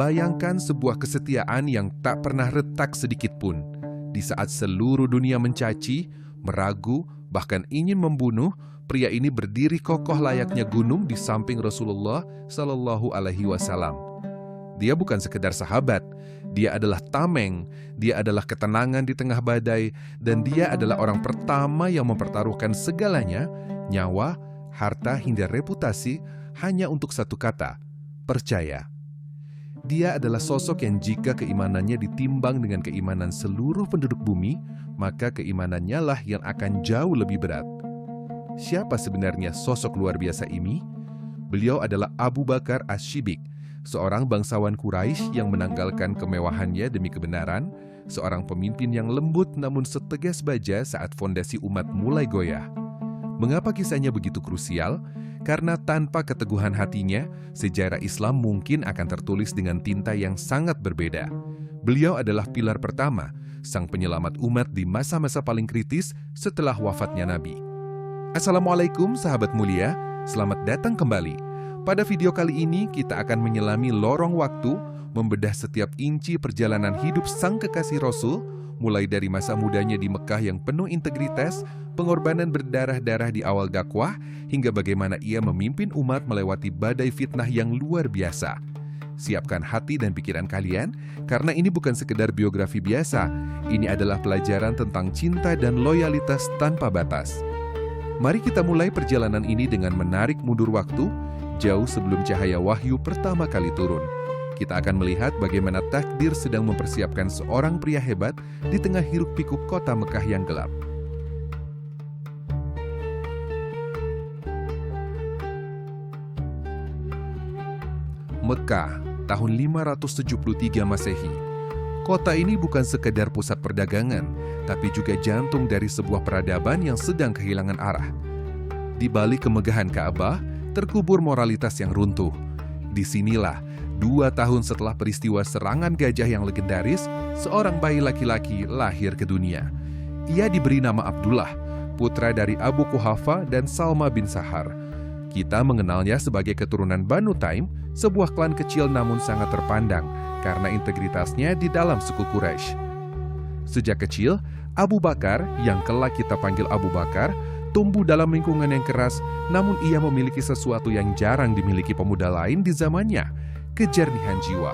Bayangkan sebuah kesetiaan yang tak pernah retak sedikit pun. Di saat seluruh dunia mencaci, meragu, bahkan ingin membunuh, pria ini berdiri kokoh layaknya gunung di samping Rasulullah Shallallahu Alaihi Wasallam. Dia bukan sekedar sahabat, dia adalah tameng, dia adalah ketenangan di tengah badai, dan dia adalah orang pertama yang mempertaruhkan segalanya, nyawa, harta hingga reputasi, hanya untuk satu kata, percaya. Dia adalah sosok yang jika keimanannya ditimbang dengan keimanan seluruh penduduk bumi, maka keimanannya lah yang akan jauh lebih berat. Siapa sebenarnya sosok luar biasa ini? Beliau adalah Abu Bakar As-Siddiq, seorang bangsawan Quraisy yang menanggalkan kemewahannya demi kebenaran, seorang pemimpin yang lembut namun setegas baja saat fondasi umat mulai goyah. Mengapa kisahnya begitu krusial? Karena tanpa keteguhan hatinya, sejarah Islam mungkin akan tertulis dengan tinta yang sangat berbeda. Beliau adalah pilar pertama, sang penyelamat umat di masa-masa paling kritis setelah wafatnya Nabi. Assalamualaikum sahabat mulia, selamat datang kembali. Pada video kali ini kita akan menyelami lorong waktu, membedah setiap inci perjalanan hidup sang kekasih Rasul, mulai dari masa mudanya di Mekah yang penuh integritas, pengorbanan berdarah-darah di awal dakwah, hingga bagaimana ia memimpin umat melewati badai fitnah yang luar biasa. Siapkan hati dan pikiran kalian, karena ini bukan sekedar biografi biasa, ini adalah pelajaran tentang cinta dan loyalitas tanpa batas. Mari kita mulai perjalanan ini dengan menarik mundur waktu, jauh sebelum cahaya wahyu pertama kali turun. Kita akan melihat bagaimana takdir sedang mempersiapkan seorang pria hebat di tengah hiruk-pikuk kota Mekah yang gelap. Mekah, tahun 573 Masehi. Kota ini bukan sekedar pusat perdagangan, tapi juga jantung dari sebuah peradaban yang sedang kehilangan arah. Di balik kemegahan Ka'bah, terkubur moralitas yang runtuh. Disinilah, 2 tahun setelah peristiwa serangan gajah yang legendaris, seorang bayi laki-laki lahir ke dunia. Ia diberi nama Abdullah, putra dari Abu Quhafa dan Salma bin Sahar. Kita mengenalnya sebagai keturunan Banu Taim, sebuah klan kecil namun sangat terpandang karena integritasnya di dalam suku Quraisy. Sejak kecil, Abu Bakar, yang kelak kita panggil Abu Bakar, tumbuh dalam lingkungan yang keras, namun ia memiliki sesuatu yang jarang dimiliki pemuda lain di zamannya, kejernihan jiwa.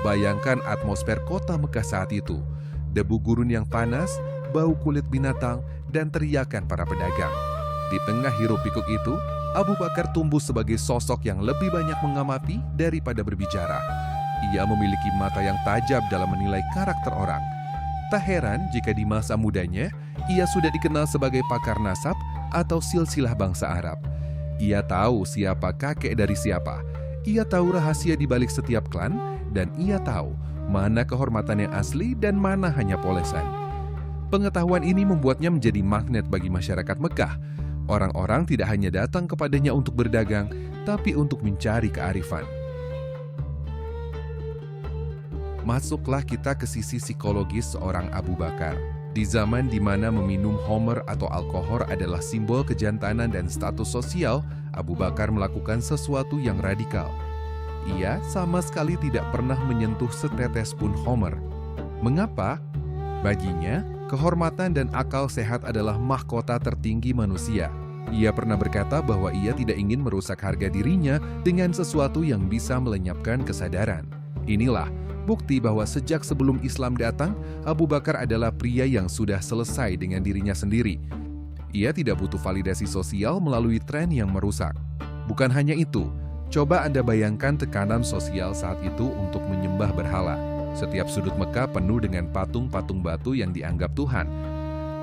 Bayangkan atmosfer kota Mekah saat itu, debu gurun yang panas, bau kulit binatang, dan teriakan para pedagang. Di tengah hiruk-pikuk itu, Abu Bakar tumbuh sebagai sosok yang lebih banyak mengamati daripada berbicara. Ia memiliki mata yang tajam dalam menilai karakter orang. Tak heran jika di masa mudanya, ia sudah dikenal sebagai pakar nasab atau silsilah bangsa Arab. Ia tahu siapa kakek dari siapa. Ia tahu rahasia di balik setiap klan, dan ia tahu mana kehormatan yang asli dan mana hanya polesan. Pengetahuan ini membuatnya menjadi magnet bagi masyarakat Mekah. Orang-orang tidak hanya datang kepadanya untuk berdagang, tapi untuk mencari kearifan. Masuklah kita ke sisi psikologis seorang Abu Bakar. Di zaman di mana meminum homer atau alkohol adalah simbol kejantanan dan status sosial, Abu Bakar melakukan sesuatu yang radikal. Ia sama sekali tidak pernah menyentuh setetes pun homer. Mengapa? Baginya, kehormatan dan akal sehat adalah mahkota tertinggi manusia. Ia pernah berkata bahwa ia tidak ingin merusak harga dirinya dengan sesuatu yang bisa melenyapkan kesadaran. Inilah bukti bahwa sejak sebelum Islam datang, Abu Bakar adalah pria yang sudah selesai dengan dirinya sendiri. Ia tidak butuh validasi sosial melalui tren yang merusak. Bukan hanya itu, coba Anda bayangkan tekanan sosial saat itu untuk menyembah berhala. Setiap sudut Mekah penuh dengan patung-patung batu yang dianggap Tuhan.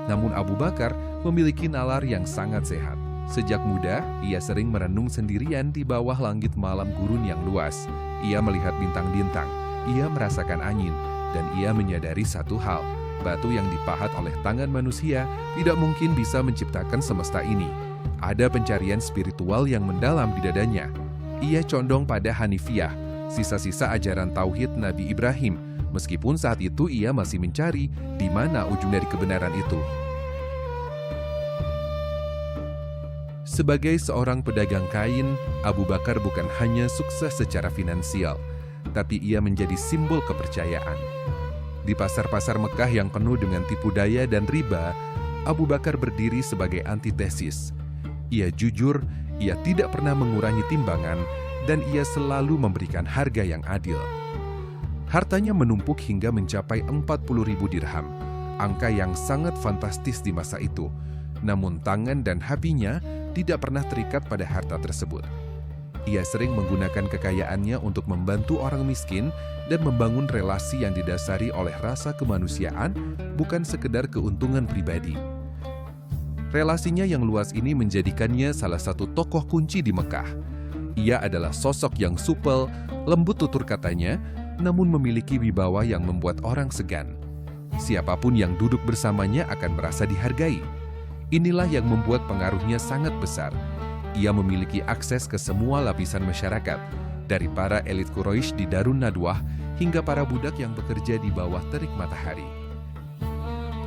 Namun Abu Bakar memiliki nalar yang sangat sehat. Sejak muda, ia sering merenung sendirian di bawah langit malam gurun yang luas. Ia melihat bintang-bintang, ia merasakan angin, dan ia menyadari satu hal, batu yang dipahat oleh tangan manusia tidak mungkin bisa menciptakan semesta ini. Ada pencarian spiritual yang mendalam di dadanya. Ia condong pada Hanifiyah, sisa-sisa ajaran tauhid Nabi Ibrahim, meskipun saat itu ia masih mencari di mana ujung dari kebenaran itu. Sebagai seorang pedagang kain, Abu Bakar bukan hanya sukses secara finansial, tapi ia menjadi simbol kepercayaan. Di pasar-pasar Mekah yang penuh dengan tipu daya dan riba, Abu Bakar berdiri sebagai antitesis. Ia jujur, ia tidak pernah mengurangi timbangan, dan ia selalu memberikan harga yang adil. Hartanya menumpuk hingga mencapai 40.000 dirham, angka yang sangat fantastis di masa itu. Namun tangan dan hatinya tidak pernah terikat pada harta tersebut. Ia sering menggunakan kekayaannya untuk membantu orang miskin dan membangun relasi yang didasari oleh rasa kemanusiaan, bukan sekedar keuntungan pribadi. Relasinya yang luas ini menjadikannya salah satu tokoh kunci di Mekah. Ia adalah sosok yang supel, lembut tutur katanya, namun memiliki wibawa yang membuat orang segan. Siapapun yang duduk bersamanya akan merasa dihargai. Inilah yang membuat pengaruhnya sangat besar. Ia memiliki akses ke semua lapisan masyarakat, dari para elit Quraisy di Darun Nadwah hingga para budak yang bekerja di bawah terik matahari.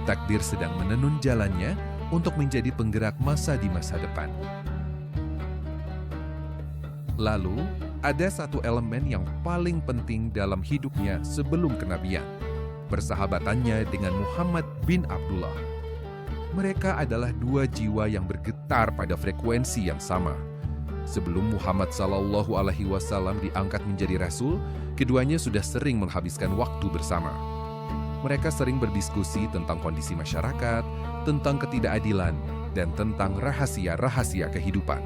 Takdir sedang menenun jalannya untuk menjadi penggerak masa di masa depan. Lalu, ada satu elemen yang paling penting dalam hidupnya sebelum kenabian, persahabatannya dengan Muhammad bin Abdullah. Mereka adalah dua jiwa yang bergetar pada frekuensi yang sama. Sebelum Muhammad SAW diangkat menjadi rasul, keduanya sudah sering menghabiskan waktu bersama. Mereka sering berdiskusi tentang kondisi masyarakat, tentang ketidakadilan, dan tentang rahasia-rahasia kehidupan.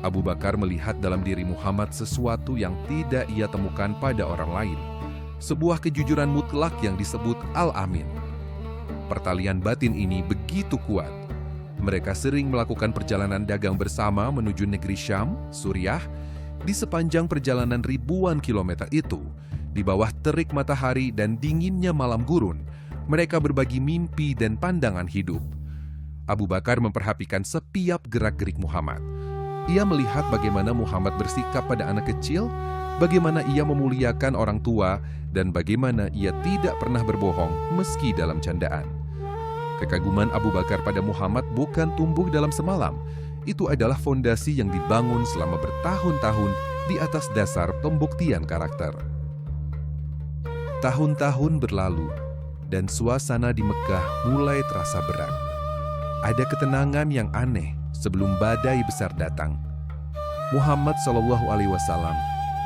Abu Bakar melihat dalam diri Muhammad sesuatu yang tidak ia temukan pada orang lain, sebuah kejujuran mutlak yang disebut Al-Amin. Pertalian batin ini begitu kuat. Mereka sering melakukan perjalanan dagang bersama menuju negeri Syam, Suriah. Di sepanjang perjalanan ribuan kilometer itu, di bawah terik matahari dan dinginnya malam gurun, mereka berbagi mimpi dan pandangan hidup. Abu Bakar memperhatikan setiap gerak-gerik Muhammad. Ia melihat bagaimana Muhammad bersikap pada anak kecil, bagaimana ia memuliakan orang tua, dan bagaimana ia tidak pernah berbohong meski dalam candaan. Kekaguman Abu Bakar pada Muhammad bukan tumbuh dalam semalam. Itu adalah fondasi yang dibangun selama bertahun-tahun di atas dasar pembuktian karakter. Tahun-tahun berlalu, dan suasana di Mekah mulai terasa berat. Ada ketenangan yang aneh sebelum badai besar datang. Muhammad SAW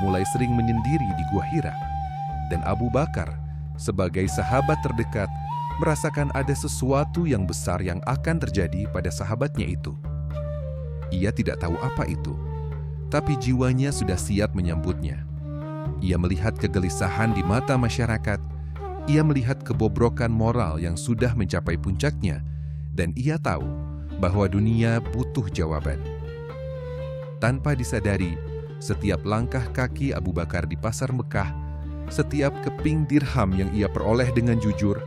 mulai sering menyendiri di Gua Hira, dan Abu Bakar sebagai sahabat terdekat merasakan ada sesuatu yang besar yang akan terjadi pada sahabatnya itu. Ia tidak tahu apa itu, tapi jiwanya sudah siap menyambutnya. Ia melihat kegelisahan di mata masyarakat. Ia melihat kebobrokan moral yang sudah mencapai puncaknya, dan ia tahu bahwa dunia butuh jawaban. Tanpa disadari, setiap langkah kaki Abu Bakar di pasar Mekah, setiap keping dirham yang ia peroleh dengan jujur,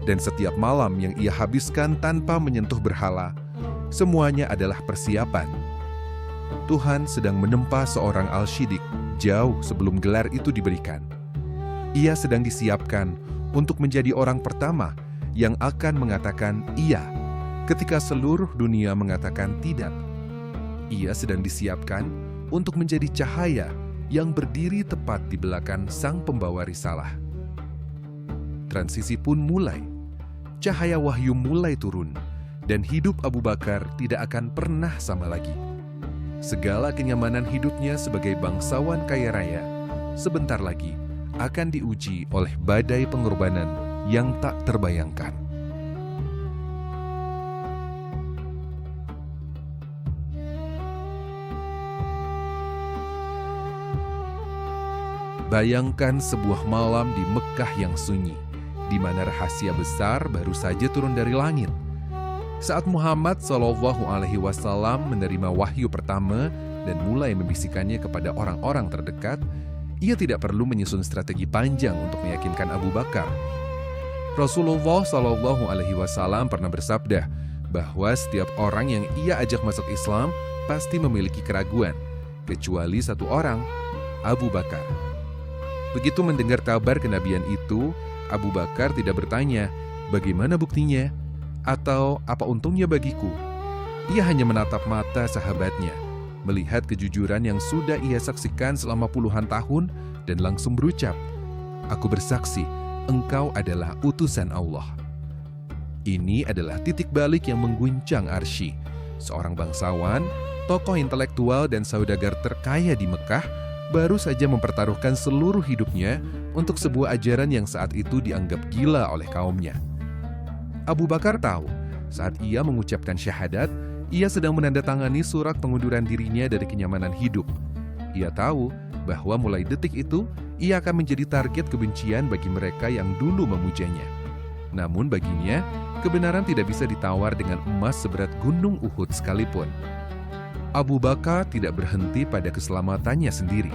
dan setiap malam yang ia habiskan tanpa menyentuh berhala, semuanya adalah persiapan. Tuhan sedang menempa seorang Al-Shiddiq jauh sebelum gelar itu diberikan. Ia sedang disiapkan untuk menjadi orang pertama yang akan mengatakan iya ketika seluruh dunia mengatakan tidak. Ia sedang disiapkan untuk menjadi cahaya yang berdiri tepat di belakang sang pembawa risalah. Transisi pun mulai. Cahaya wahyu mulai turun, dan hidup Abu Bakar tidak akan pernah sama lagi. Segala kenyamanan hidupnya sebagai bangsawan kaya raya sebentar lagi akan diuji oleh badai pengorbanan yang tak terbayangkan. Bayangkan sebuah malam di Mekah yang sunyi, di mana rahasia besar baru saja turun dari langit. Saat Muhammad SAW menerima wahyu pertama dan mulai membisikkannya kepada orang-orang terdekat, ia tidak perlu menyusun strategi panjang untuk meyakinkan Abu Bakar. Rasulullah SAW pernah bersabda bahwa setiap orang yang ia ajak masuk Islam pasti memiliki keraguan, kecuali satu orang, Abu Bakar. Begitu mendengar kabar kenabian itu, Abu Bakar tidak bertanya, "Bagaimana buktinya?" atau "Apa untungnya bagiku?" Ia hanya menatap mata sahabatnya, melihat kejujuran yang sudah ia saksikan selama puluhan tahun, dan langsung berucap, "Aku bersaksi, engkau adalah utusan Allah." Ini adalah titik balik yang mengguncang Arsy. Seorang bangsawan, tokoh intelektual dan saudagar terkaya di Mekah baru saja mempertaruhkan seluruh hidupnya untuk sebuah ajaran yang saat itu dianggap gila oleh kaumnya. Abu Bakar tahu, saat ia mengucapkan syahadat, ia sedang menandatangani surat pengunduran dirinya dari kenyamanan hidup. Ia tahu bahwa mulai detik itu, ia akan menjadi target kebencian bagi mereka yang dulu memujanya. Namun baginya, kebenaran tidak bisa ditawar dengan emas seberat gunung Uhud sekalipun. Abu Bakar tidak berhenti pada keselamatannya sendiri.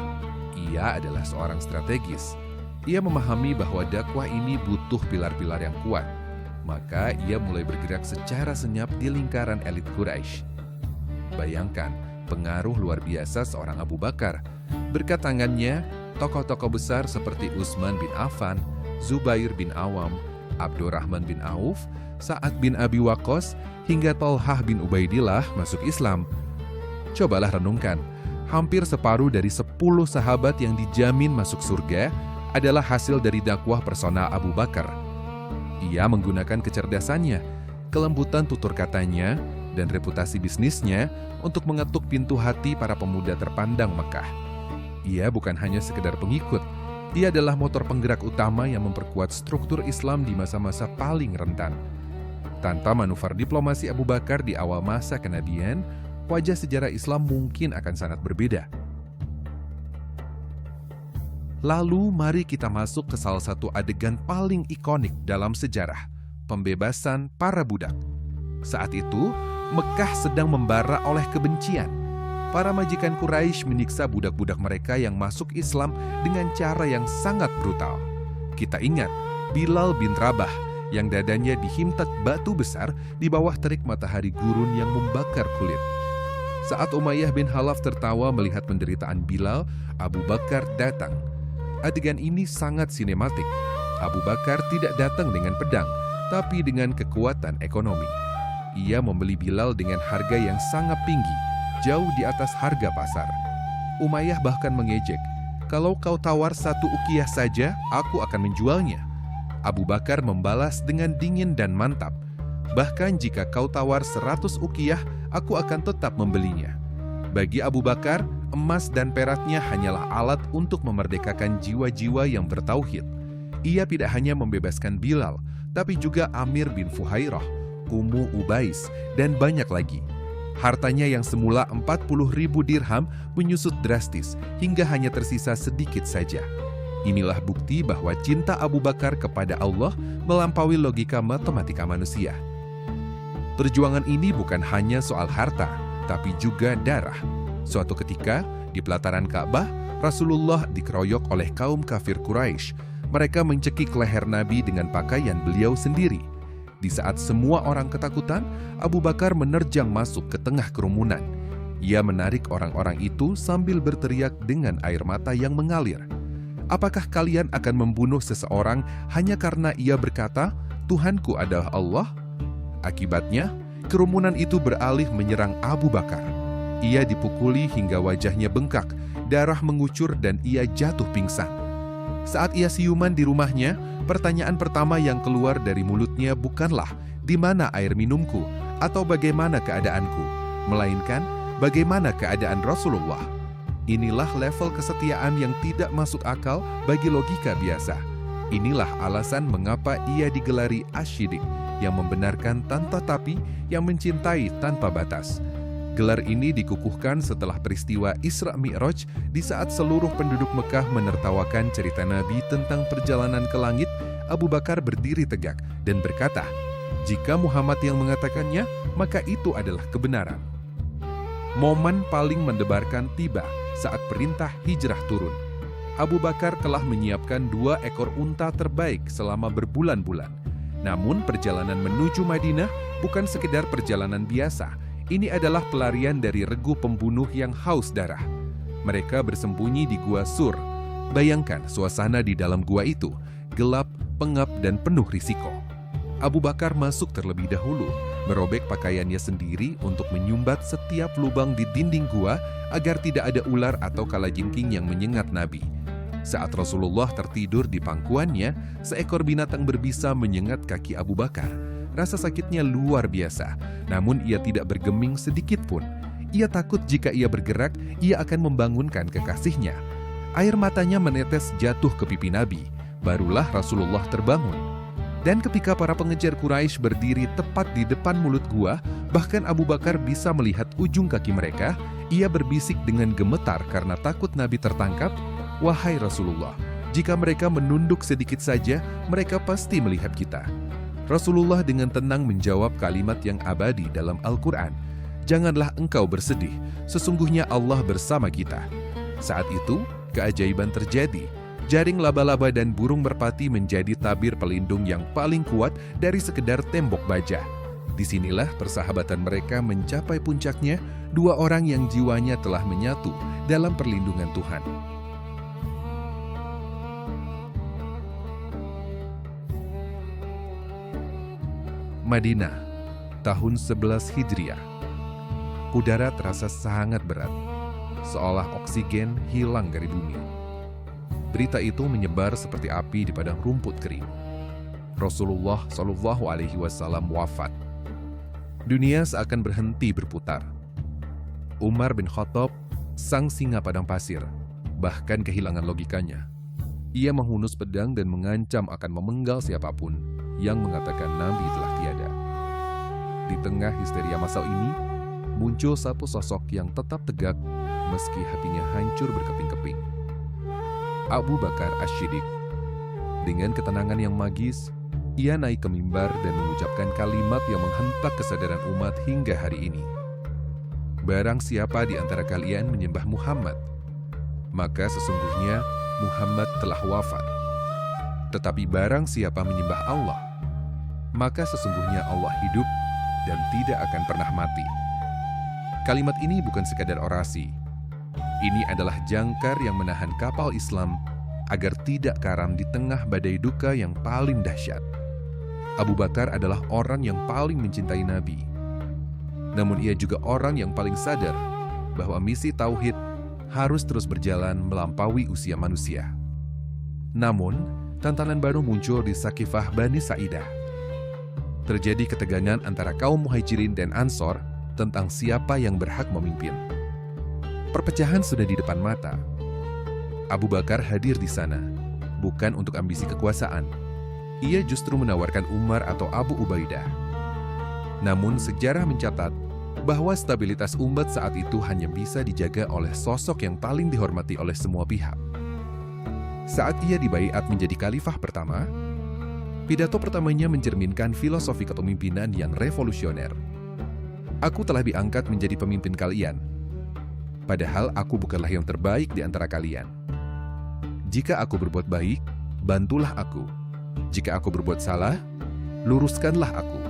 Ia adalah seorang strategis. Ia memahami bahwa dakwah ini butuh pilar-pilar yang kuat. Maka ia mulai bergerak secara senyap di lingkaran elit Quraisy. Bayangkan pengaruh luar biasa seorang Abu Bakar. Berkat tangannya, tokoh-tokoh besar seperti Utsman bin Affan, Zubair bin Awam, Abdurrahman bin Auf, Sa'ad bin Abi Waqqas, hingga Thalhah bin Ubaidillah masuk Islam. Cobalah renungkan, hampir separuh dari 10 sahabat yang dijamin masuk surga adalah hasil dari dakwah personal Abu Bakar. Ia menggunakan kecerdasannya, kelembutan tutur katanya, dan reputasi bisnisnya untuk mengetuk pintu hati para pemuda terpandang Mekah. Ia bukan hanya sekedar pengikut, ia adalah motor penggerak utama yang memperkuat struktur Islam di masa-masa paling rentan. Tanpa manuver diplomasi Abu Bakar di awal masa kenabian, wajah sejarah Islam mungkin akan sangat berbeda. Lalu mari kita masuk ke salah satu adegan paling ikonik dalam sejarah, pembebasan para budak. Saat itu, Mekah sedang membara oleh kebencian. Para majikan Quraisy menyiksa budak-budak mereka yang masuk Islam dengan cara yang sangat brutal. Kita ingat Bilal bin Rabah yang dadanya dihintak batu besar di bawah terik matahari gurun yang membakar kulit. Saat Umayyah bin Khalaf tertawa melihat penderitaan Bilal, Abu Bakar datang. Adegan ini sangat sinematik. Abu Bakar tidak datang dengan pedang, tapi dengan kekuatan ekonomi. Ia membeli Bilal dengan harga yang sangat tinggi, jauh di atas harga pasar. Umayyah bahkan mengejek, "Kalau kau tawar 1 uqiyah saja, aku akan menjualnya." Abu Bakar membalas dengan dingin dan mantap, "Bahkan jika kau tawar 100 uqiyah, aku akan tetap membelinya." Bagi Abu Bakar, emas dan peraknya hanyalah alat untuk memerdekakan jiwa-jiwa yang bertauhid. Ia tidak hanya membebaskan Bilal, tapi juga Amir bin Fuhairah, Ummu Ubais, dan banyak lagi. Hartanya yang semula 40.000 dirham menyusut drastis hingga hanya tersisa sedikit saja. Inilah bukti bahwa cinta Abu Bakar kepada Allah melampaui logika matematika manusia. Perjuangan ini bukan hanya soal harta, tapi juga darah. Suatu ketika, di pelataran Ka'bah, Rasulullah dikeroyok oleh kaum kafir Quraisy. Mereka mencekik leher Nabi dengan pakaian beliau sendiri. Di saat semua orang ketakutan, Abu Bakar menerjang masuk ke tengah kerumunan. Ia menarik orang-orang itu sambil berteriak dengan air mata yang mengalir. "Apakah kalian akan membunuh seseorang hanya karena ia berkata, 'Tuhanku adalah Allah'?" Akibatnya, kerumunan itu beralih menyerang Abu Bakar. Ia dipukuli hingga wajahnya bengkak, darah mengucur dan ia jatuh pingsan. Saat ia siuman di rumahnya, pertanyaan pertama yang keluar dari mulutnya bukanlah "Di mana air minumku?" atau "Bagaimana keadaanku?", melainkan "Bagaimana keadaan Rasulullah?". Inilah level kesetiaan yang tidak masuk akal bagi logika biasa. Inilah alasan mengapa ia digelari Asy-Syidiq, yang membenarkan tanpa tapi, yang mencintai tanpa batas. Gelar ini dikukuhkan setelah peristiwa Isra Mi'raj, di saat seluruh penduduk Mekah menertawakan cerita Nabi tentang perjalanan ke langit. Abu Bakar berdiri tegak dan berkata, "Jika Muhammad yang mengatakannya, maka itu adalah kebenaran." Momen paling mendebarkan tiba saat perintah hijrah turun. Abu Bakar telah menyiapkan 2 ekor unta terbaik selama berbulan-bulan. Namun perjalanan menuju Madinah bukan sekedar perjalanan biasa. Ini adalah pelarian dari regu pembunuh yang haus darah. Mereka bersembunyi di Gua Sur. Bayangkan suasana di dalam gua itu, gelap, pengap, dan penuh risiko. Abu Bakar masuk terlebih dahulu, merobek pakaiannya sendiri untuk menyumbat setiap lubang di dinding gua agar tidak ada ular atau kalajengking yang menyengat Nabi. Saat Rasulullah tertidur di pangkuannya, seekor binatang berbisa menyengat kaki Abu Bakar. Rasa sakitnya luar biasa, namun ia tidak bergeming sedikit pun. Ia takut jika ia bergerak, ia akan membangunkan kekasihnya. Air matanya menetes jatuh ke pipi Nabi. Barulah Rasulullah terbangun. Dan ketika para pengejar Quraisy berdiri tepat di depan mulut gua, bahkan Abu Bakar bisa melihat ujung kaki mereka, ia berbisik dengan gemetar karena takut Nabi tertangkap, "Wahai Rasulullah, jika mereka menunduk sedikit saja, mereka pasti melihat kita." Rasulullah dengan tenang menjawab kalimat yang abadi dalam Al-Quran, "Janganlah engkau bersedih, sesungguhnya Allah bersama kita." Saat itu, keajaiban terjadi. Jaring laba-laba dan burung merpati menjadi tabir pelindung yang paling kuat dari sekedar tembok baja. Disinilah persahabatan mereka mencapai puncaknya, dua orang yang jiwanya telah menyatu dalam perlindungan Tuhan. Madinah, tahun 11 Hijriah. Udara terasa sangat berat, seolah oksigen hilang dari bumi. Berita itu menyebar seperti api di padang rumput kering. Rasulullah Shallallahu Alaihi Wasallam wafat. Dunia seakan berhenti berputar. Umar bin Khattab, sang singa padang pasir, bahkan kehilangan logikanya. Ia menghunus pedang dan mengancam akan memenggal siapapun yang mengatakan Nabi telah tiada. Di tengah histeria masal ini, muncul satu sosok yang tetap tegak meski hatinya hancur berkeping-keping. Abu Bakar As-Siddiq. Dengan ketenangan yang magis, ia naik ke mimbar dan mengucapkan kalimat yang menghentak kesadaran umat hingga hari ini. Barang siapa di antara kalian menyembah Muhammad, maka sesungguhnya Muhammad telah wafat. Tetapi barang siapa menyembah Allah, maka sesungguhnya Allah hidup dan tidak akan pernah mati. Kalimat ini bukan sekadar orasi. Ini adalah jangkar yang menahan kapal Islam agar tidak karam di tengah badai duka yang paling dahsyat. Abu Bakar adalah orang yang paling mencintai Nabi. Namun ia juga orang yang paling sadar bahwa misi tauhid harus terus berjalan melampaui usia manusia. Namun, tantangan baru muncul di Saqifah Bani Sa'idah. Terjadi ketegangan antara kaum Muhajirin dan Ansor tentang siapa yang berhak memimpin. Perpecahan sudah di depan mata. Abu Bakar hadir di sana, bukan untuk ambisi kekuasaan. Ia justru menawarkan Umar atau Abu Ubaidah. Namun sejarah mencatat bahwa stabilitas umat saat itu hanya bisa dijaga oleh sosok yang paling dihormati oleh semua pihak. Saat ia dibaiat menjadi khalifah pertama, pidato pertamanya mencerminkan filosofi kepemimpinan yang revolusioner. "Aku telah diangkat menjadi pemimpin kalian. Padahal aku bukanlah yang terbaik di antara kalian. Jika aku berbuat baik, bantulah aku. Jika aku berbuat salah, luruskanlah aku."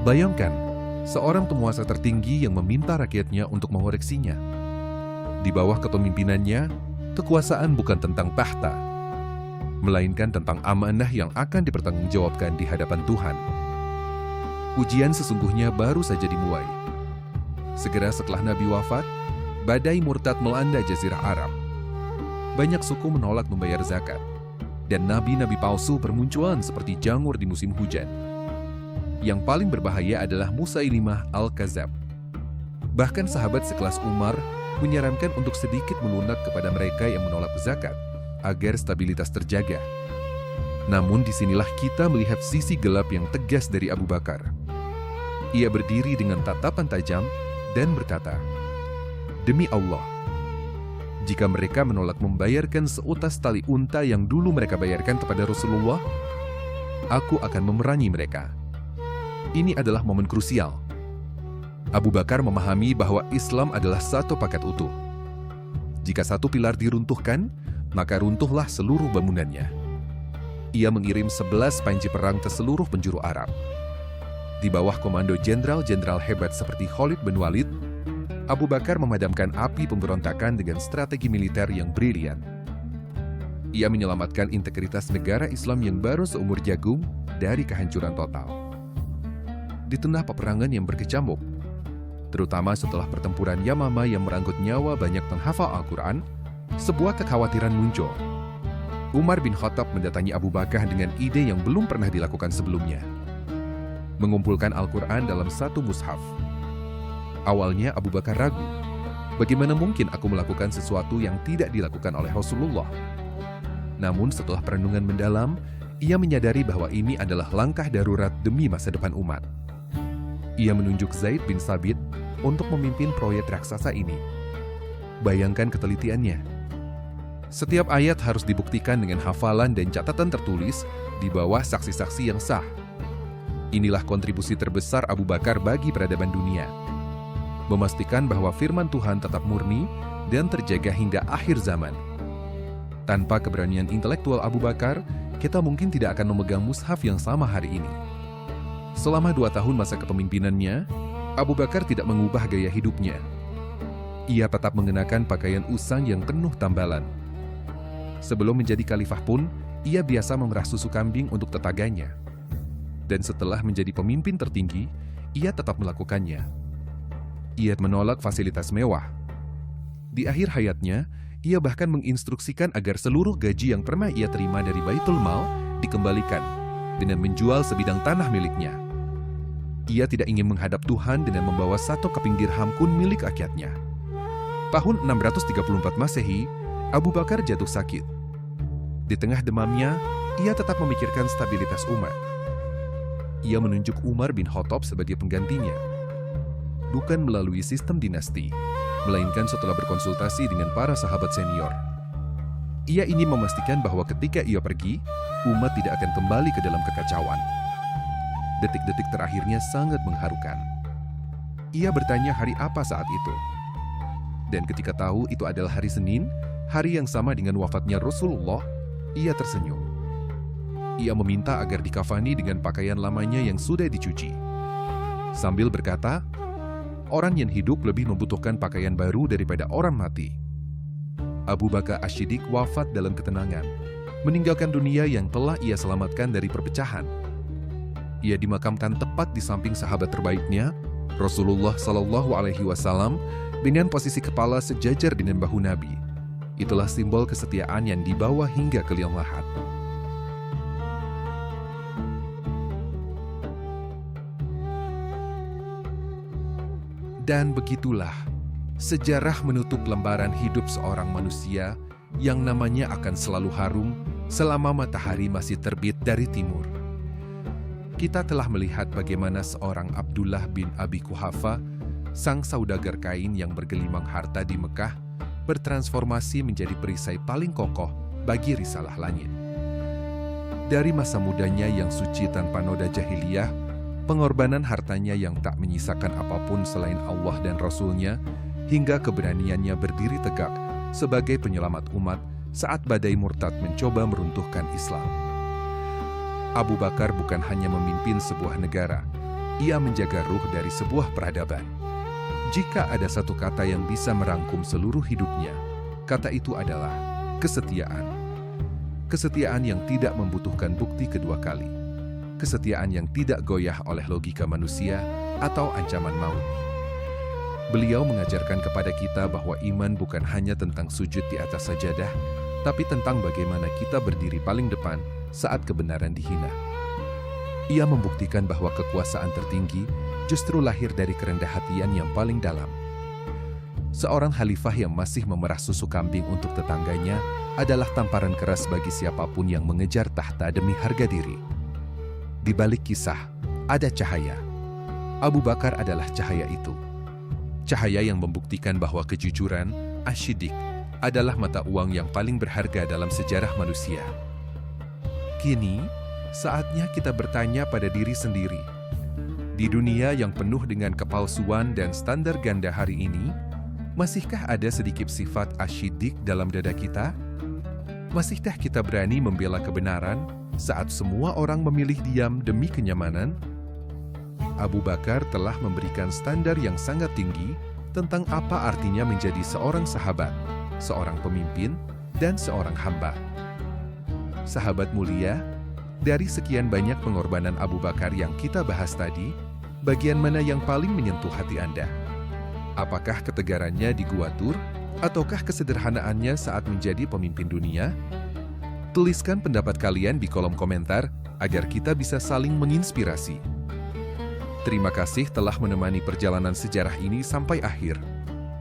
Bayangkan, seorang penguasa tertinggi yang meminta rakyatnya untuk mengoreksinya. Di bawah kepemimpinannya, kekuasaan bukan tentang tahta, melainkan tentang amanah yang akan dipertanggungjawabkan di hadapan Tuhan. Ujian sesungguhnya baru saja dimulai. Segera setelah Nabi wafat, badai murtad melanda Jazirah Arab. Banyak suku menolak membayar zakat, dan nabi-nabi palsu bermunculan seperti jangur di musim hujan. Yang paling berbahaya adalah Musailimah Al-Kadzab. Bahkan sahabat sekelas Umar menyarankan untuk sedikit melunak kepada mereka yang menolak zakat, agar stabilitas terjaga. Namun disinilah kita melihat sisi gelap yang tegas dari Abu Bakar. Ia berdiri dengan tatapan tajam dan berkata, "Demi Allah, jika mereka menolak membayarkan seutas tali unta yang dulu mereka bayarkan kepada Rasulullah, aku akan memerangi mereka." Ini adalah momen krusial. Abu Bakar memahami bahwa Islam adalah satu paket utuh. Jika satu pilar diruntuhkan, maka runtuhlah seluruh bangunannya. Ia mengirim 11 panji perang ke seluruh penjuru Arab. Di bawah komando jenderal-jenderal hebat seperti Khalid bin Walid, Abu Bakar memadamkan api pemberontakan dengan strategi militer yang brilian. Ia menyelamatkan integritas negara Islam yang baru seumur jagung dari kehancuran total. Di tengah peperangan yang berkecamuk, terutama setelah pertempuran Yamama yang merenggut nyawa banyak penghafal Al-Quran, sebuah kekhawatiran muncul. Umar bin Khattab mendatangi Abu Bakar dengan ide yang belum pernah dilakukan sebelumnya. Mengumpulkan Al-Quran dalam satu mushaf. Awalnya Abu Bakar ragu, bagaimana mungkin aku melakukan sesuatu yang tidak dilakukan oleh Rasulullah? Namun setelah perenungan mendalam, ia menyadari bahwa ini adalah langkah darurat demi masa depan umat. Ia menunjuk Zaid bin Sabit untuk memimpin proyek raksasa ini. Bayangkan ketelitiannya. Setiap ayat harus dibuktikan dengan hafalan dan catatan tertulis di bawah saksi-saksi yang sah. Inilah kontribusi terbesar Abu Bakar bagi peradaban dunia. Memastikan bahwa firman Tuhan tetap murni dan terjaga hingga akhir zaman. Tanpa keberanian intelektual Abu Bakar, kita mungkin tidak akan memegang mushaf yang sama hari ini. Selama 2 tahun masa kepemimpinannya, Abu Bakar tidak mengubah gaya hidupnya. Ia tetap mengenakan pakaian usang yang penuh tambalan. Sebelum menjadi khalifah pun, ia biasa memerah susu kambing untuk tetangganya. Dan setelah menjadi pemimpin tertinggi, ia tetap melakukannya. Ia menolak fasilitas mewah. Di akhir hayatnya, ia bahkan menginstruksikan agar seluruh gaji yang pernah ia terima dari Baitul Mal dikembalikan dengan menjual sebidang tanah miliknya. Ia tidak ingin menghadap Tuhan dengan membawa 1 keping dirham pun milik rakyatnya. Tahun 634 Masehi, Abu Bakar jatuh sakit. Di tengah demamnya, ia tetap memikirkan stabilitas umat. Ia menunjuk Umar bin Khattab sebagai penggantinya. Bukan melalui sistem dinasti, melainkan setelah berkonsultasi dengan para sahabat senior. Ia ingin memastikan bahwa ketika ia pergi, umat tidak akan kembali ke dalam kekacauan. Detik-detik terakhirnya sangat mengharukan. Ia bertanya hari apa saat itu. Dan ketika tahu itu adalah hari Senin, hari yang sama dengan wafatnya Rasulullah, ia tersenyum. Ia meminta agar dikafani dengan pakaian lamanya yang sudah dicuci. Sambil berkata, orang yang hidup lebih membutuhkan pakaian baru daripada orang mati. Abu Bakar Asy-Siddiq wafat dalam ketenangan, meninggalkan dunia yang telah ia selamatkan dari perpecahan. Ia dimakamkan tepat di samping sahabat terbaiknya, Rasulullah SAW, dengan posisi kepala sejajar dengan bahu Nabi. Itulah simbol kesetiaan yang dibawa hingga ke liang lahat. Dan begitulah, sejarah menutup lembaran hidup seorang manusia yang namanya akan selalu harum selama matahari masih terbit dari timur. Kita telah melihat bagaimana seorang Abdullah bin Abi Quhafa, sang saudagar kain yang bergelimang harta di Mekah, bertransformasi menjadi perisai paling kokoh bagi risalah langit. Dari masa mudanya yang suci tanpa noda jahiliyah, pengorbanan hartanya yang tak menyisakan apapun selain Allah dan Rasul-Nya, hingga keberaniannya berdiri tegak sebagai penyelamat umat saat badai murtad mencoba meruntuhkan Islam. Abu Bakar bukan hanya memimpin sebuah negara, ia menjaga ruh dari sebuah peradaban. Jika ada satu kata yang bisa merangkum seluruh hidupnya, kata itu adalah kesetiaan. Kesetiaan yang tidak membutuhkan bukti kedua kali. Kesetiaan yang tidak goyah oleh logika manusia atau ancaman maut. Beliau mengajarkan kepada kita bahwa iman bukan hanya tentang sujud di atas sajadah, tapi tentang bagaimana kita berdiri paling depan saat kebenaran dihina. Ia membuktikan bahwa kekuasaan tertinggi justru lahir dari kerendah hatian yang paling dalam. Seorang khalifah yang masih memerah susu kambing untuk tetangganya adalah tamparan keras bagi siapapun yang mengejar tahta demi harga diri. Di balik kisah, ada cahaya. Abu Bakar adalah cahaya itu. Cahaya yang membuktikan bahwa kejujuran, Asy-Siddiq, adalah mata uang yang paling berharga dalam sejarah manusia. Kini, saatnya kita bertanya pada diri sendiri. Di dunia yang penuh dengan kepalsuan dan standar ganda hari ini, masihkah ada sedikit sifat Asy-Siddiq dalam dada kita? Masihkah kita berani membela kebenaran saat semua orang memilih diam demi kenyamanan? Abu Bakar telah memberikan standar yang sangat tinggi tentang apa artinya menjadi seorang sahabat, seorang pemimpin, dan seorang hamba. Sahabat mulia, dari sekian banyak pengorbanan Abu Bakar yang kita bahas tadi, bagian mana yang paling menyentuh hati Anda? Apakah ketegarannya di Gua Tur Ataukah kesederhanaannya saat menjadi pemimpin dunia? Tuliskan pendapat kalian di kolom komentar agar kita bisa saling menginspirasi. Terima kasih telah menemani perjalanan sejarah ini sampai akhir.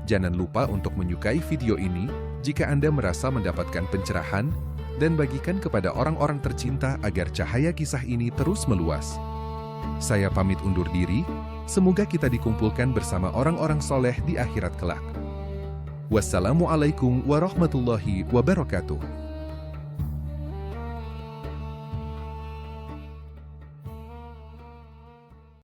Jangan lupa untuk menyukai video ini jika Anda merasa mendapatkan pencerahan dan bagikan kepada orang-orang tercinta agar cahaya kisah ini terus meluas. Saya pamit undur diri, semoga kita dikumpulkan bersama orang-orang soleh di akhirat kelak. Wassalamualaikum warahmatullahi wabarakatuh.